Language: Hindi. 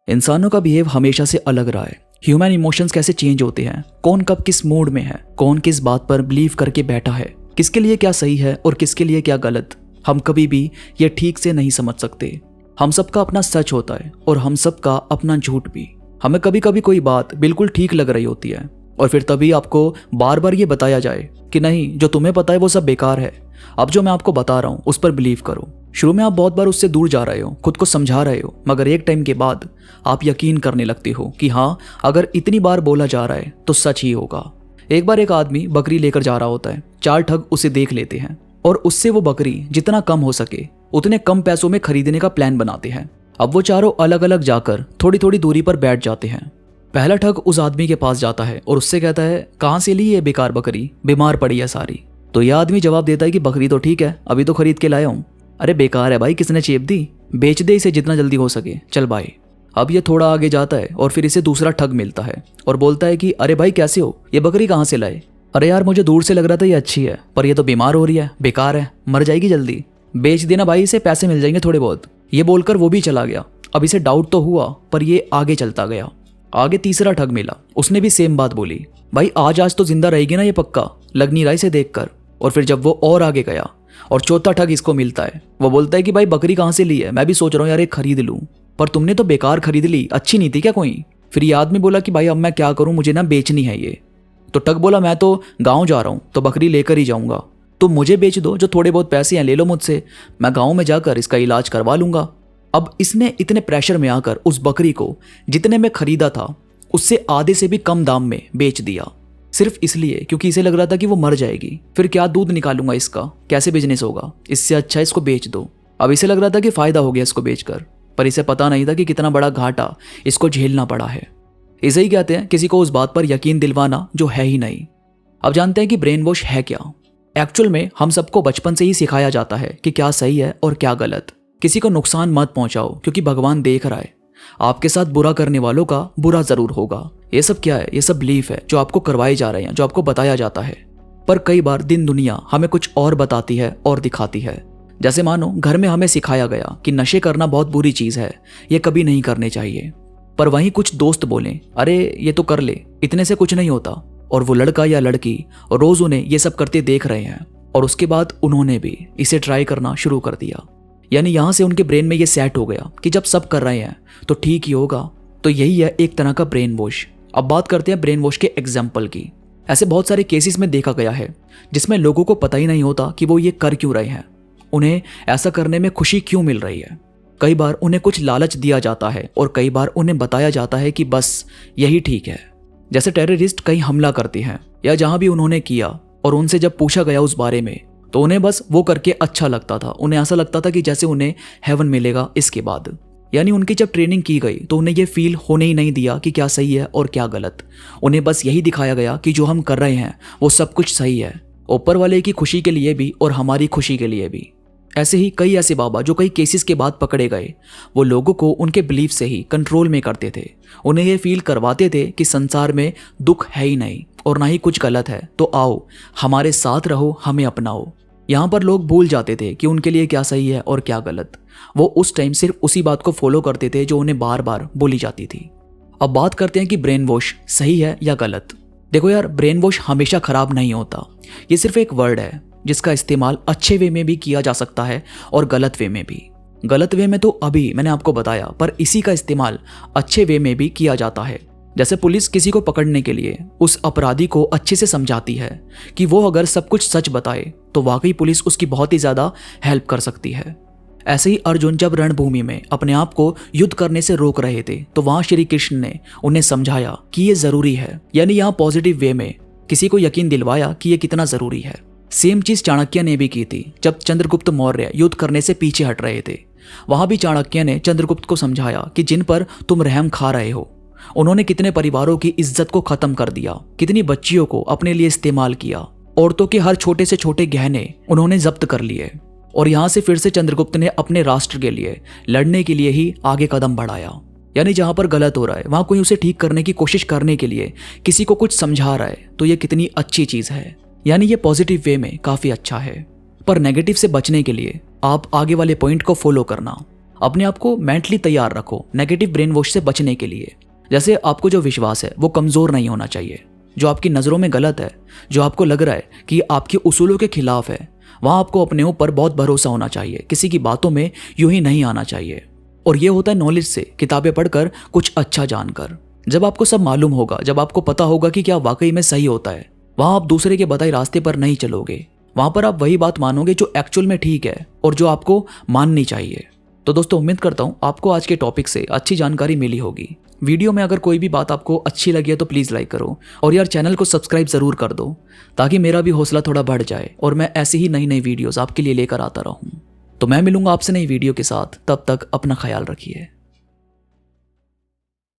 इंसानों का बिहेव हमेशा से अलग रहा है। ह्यूमन इमोशंस कैसे चेंज होते हैं, कौन कब किस मूड में है, कौन किस बात पर बिलीव करके बैठा है, किसके लिए क्या सही है और किसके लिए क्या गलत, हम कभी भी ये ठीक से नहीं समझ सकते। हम सबका अपना सच होता है और हम सबका अपना झूठ भी। हमें कभी कभी कोई बात बिल्कुल ठीक लग रही होती है और फिर तभी आपको बार बार ये बताया जाए कि नहीं, जो तुम्हें पता है वो सब बेकार है, अब जो मैं आपको बता रहा हूँ उस पर बिलीव करो। शुरू में आप बहुत बार उससे दूर जा रहे हो, खुद को समझा रहे हो, मगर एक टाइम के बाद आप यकीन करने लगते हो कि हाँ, अगर इतनी बार बोला जा रहा है तो सच ही होगा। एक बार एक आदमी बकरी लेकर जा रहा होता है। 4 ठग उसे देख लेते हैं और उससे वो बकरी जितना कम हो सके उतने कम पैसों में खरीदने का प्लान बनाते हैं। अब वो चारों अलग अलग जाकर थोड़ी थोड़ी दूरी पर बैठ जाते हैं। पहला ठग उस आदमी के पास जाता है और उससे कहता है, कहाँ से ली ये बेकार बकरी, बीमार पड़ी है सारी। तो यह आदमी जवाब देता है कि बकरी तो ठीक है, अभी तो खरीद के लाया हूँ। अरे बेकार है भाई, किसने चेप दी, बेच दे इसे जितना जल्दी हो सके, चल भाई। अब ये थोड़ा आगे जाता है और फिर इसे दूसरा ठग मिलता है और बोलता है कि अरे भाई कैसे हो, ये बकरी कहाँ से लाए? अरे यार मुझे दूर से लग रहा था ये अच्छी है, पर ये तो बीमार हो रही है, बेकार है, मर जाएगी जल्दी, बेच देना भाई, इसे पैसे मिल जाएंगे थोड़े बहुत। ये बोलकर वो भी चला गया। अब इसे डाउट तो हुआ पर ये आगे चलता गया। आगे तीसरा ठग मिला, उसने भी सेम बात बोली, भाई आज तो जिंदा रहेगी ना ये पक्का, लग नहीं रहा इसे देखकर। और फिर जब वो और आगे गया और चौथा ठग इसको मिलता है, वो बोलता है कि भाई बकरी कहाँ से ली है, मैं भी सोच रहा हूँ यार एक खरीद लूँ, पर तुमने तो बेकार खरीद ली, अच्छी नहीं थी क्या कोई? फिर ये आदमी बोला कि भाई अब मैं क्या करूँ, मुझे ना बेचनी है ये। तो ठग बोला, मैं तो गाँव जा रहा हूँ तो बकरी लेकर ही जाऊँगा, तुम मुझे बेच दो, जो थोड़े बहुत पैसे हैं ले लो मुझसे, मैं गाँव में जाकर इसका इलाज करवा लूँगा। अब इसने इतने प्रेशर में आकर उस बकरी को जितने में खरीदा था उससे आधे से भी कम दाम में बेच दिया, सिर्फ इसलिए क्योंकि इसे लग रहा था कि वो मर जाएगी, फिर क्या दूध निकालूंगा इसका, कैसे बिजनेस होगा, इससे अच्छा इसको बेच दो। अब इसे लग रहा था कि फायदा हो गया इसको बेचकर, पर इसे पता नहीं था कि कितना बड़ा घाटा इसको झेलना पड़ा है। इसे ही कहते हैं किसी को उस बात पर यकीन दिलवाना जो है ही नहीं। अब जानते हैं कि ब्रेन वॉश है क्या। एक्चुअल में हम सबको बचपन से ही सिखाया जाता है कि क्या सही है और क्या गलत। किसी को नुकसान मत पहुंचाओ क्योंकि भगवान देख रहा है, आपके साथ बुरा करने वालों का बुरा जरूर होगा। ये सब क्या है? ये सब बिलीफ है जो आपको करवाए जा रहे हैं, जो आपको बताया जाता है। पर कई बार दिन दुनिया हमें कुछ और बताती है और दिखाती है। जैसे मानो घर में हमें सिखाया गया कि नशे करना बहुत बुरी चीज है, ये कभी नहीं करने चाहिए, पर वहीं कुछ दोस्त बोलें, अरे ये तो कर ले, इतने से कुछ नहीं होता, और वो लड़का या लड़की रोज उन्हें ये सब करते देख रहे हैं और उसके बाद उन्होंने भी इसे ट्राई करना शुरू कर दिया। यानी यहां से उनके ब्रेन में ये सेट हो गया कि जब सब कर रहे हैं तो ठीक ही होगा। तो यही है एक तरह का ब्रेन वॉश। अब बात करते हैं ब्रेन वॉश के एग्जाम्पल की। ऐसे बहुत सारे केसेस में देखा गया है जिसमें लोगों को पता ही नहीं होता कि वो ये कर क्यों रहे हैं, उन्हें ऐसा करने में खुशी क्यों मिल रही है। कई बार उन्हें कुछ लालच दिया जाता है और कई बार उन्हें बताया जाता है कि बस यही ठीक है। जैसे टेररिस्ट कहीं हमला करते हैं या जहां भी उन्होंने किया और उनसे जब पूछा गया उस बारे में तो उन्हें बस वो करके अच्छा लगता था, उन्हें ऐसा लगता था कि जैसे उन्हें हेवन मिलेगा इसके बाद। यानी उनकी जब ट्रेनिंग की गई तो उन्हें ये फील होने ही नहीं दिया कि क्या सही है और क्या गलत। उन्हें बस यही दिखाया गया कि जो हम कर रहे हैं वो सब कुछ सही है, ऊपर वाले की खुशी के लिए भी और हमारी खुशी के लिए भी। ऐसे ही कई ऐसे बाबा जो कई केसेस के बाद पकड़े गए, वो लोगों को उनके बिलीफ से ही कंट्रोल में करते थे। उन्हें ये फील करवाते थे कि संसार में दुख है ही नहीं और ना ही कुछ गलत है, तो आओ हमारे साथ रहो, हमें अपनाओ। यहाँ पर लोग भूल जाते थे कि उनके लिए क्या सही है और क्या गलत। वो उस टाइम सिर्फ उसी बात को फॉलो करते थे जो उन्हें बार बार बोली जाती थी। अब बात करते हैं कि ब्रेन वॉश सही है या गलत। देखो यार, ब्रेन वॉश हमेशा खराब नहीं होता, ये सिर्फ एक वर्ड है जिसका इस्तेमाल अच्छे वे में भी किया जा सकता है और गलत वे में भी। गलत वे में तो अभी मैंने आपको बताया, पर इसी का इस्तेमाल अच्छे वे में भी किया जाता है। जैसे पुलिस किसी को पकड़ने के लिए उस अपराधी को अच्छे से समझाती है कि वो अगर सब कुछ सच बताए तो वाकई पुलिस उसकी बहुत ही ज्यादा हेल्प कर सकती है। ऐसे ही अर्जुन जब रणभूमि में अपने आप को युद्ध करने से रोक रहे थे तो वहां श्री कृष्ण ने उन्हें समझाया कि ये जरूरी है। यानी यहाँ पॉजिटिव वे में किसी को यकीन दिलवाया कि ये कितना जरूरी है। सेम चीज चाणक्य ने भी की थी जब चंद्रगुप्त मौर्य युद्ध करने से पीछे हट रहे थे। वहां भी चाणक्य ने चंद्रगुप्त को समझाया कि जिन पर तुम रहम खा रहे हो उन्होंने कितने परिवारों की इज्जत को खत्म कर दिया, कितनी बच्चियों को अपने लिए इस्तेमाल किया, औरतों के हर छोटे से छोटे गहने उन्होंने जब्त कर लिए। और यहां से फिर से चंद्रगुप्त ने अपने राष्ट्र के लिए लड़ने के लिए ही आगे कदम बढ़ाया। यानी जहां पर गलत हो रहा है वहां कोई उसे ठीक करने की कोशिश करने के लिए किसी को कुछ समझा रहा है तो ये कितनी अच्छी चीज है। यानी ये पॉजिटिव वे में काफी अच्छा है। पर नेगेटिव से बचने के लिए आप आगे वाले पॉइंट को फॉलो करना। अपने आप को मेंटली तैयार रखो नेगेटिव ब्रेन वॉश से बचने के लिए। जैसे आपको जो विश्वास है वो कमज़ोर नहीं होना चाहिए। जो आपकी नज़रों में गलत है, जो आपको लग रहा है कि आपके उसूलों के खिलाफ है, वहाँ आपको अपने ऊपर बहुत भरोसा होना चाहिए। किसी की बातों में यूं ही नहीं आना चाहिए। और ये होता है नॉलेज से, किताबें पढ़कर, कुछ अच्छा जानकर। जब आपको सब मालूम होगा, जब आपको पता होगा कि क्या वाकई में सही होता है, वहाँ आप दूसरे के बताए रास्ते पर नहीं चलोगे। वहाँ पर आप वही बात मानोगे जो एक्चुअल में ठीक है और जो आपको माननी चाहिए। तो दोस्तों, उम्मीद करता हूँ आपको आज के टॉपिक से अच्छी जानकारी मिली होगी। वीडियो में अगर कोई भी बात आपको अच्छी लगी है तो प्लीज़ लाइक करो और यार चैनल को सब्सक्राइब ज़रूर कर दो, ताकि मेरा भी हौसला थोड़ा बढ़ जाए और मैं ऐसी ही नई नई वीडियोस आपके लिए लेकर आता रहूँ। तो मैं मिलूंगा आपसे नई वीडियो के साथ, तब तक अपना ख्याल रखिए।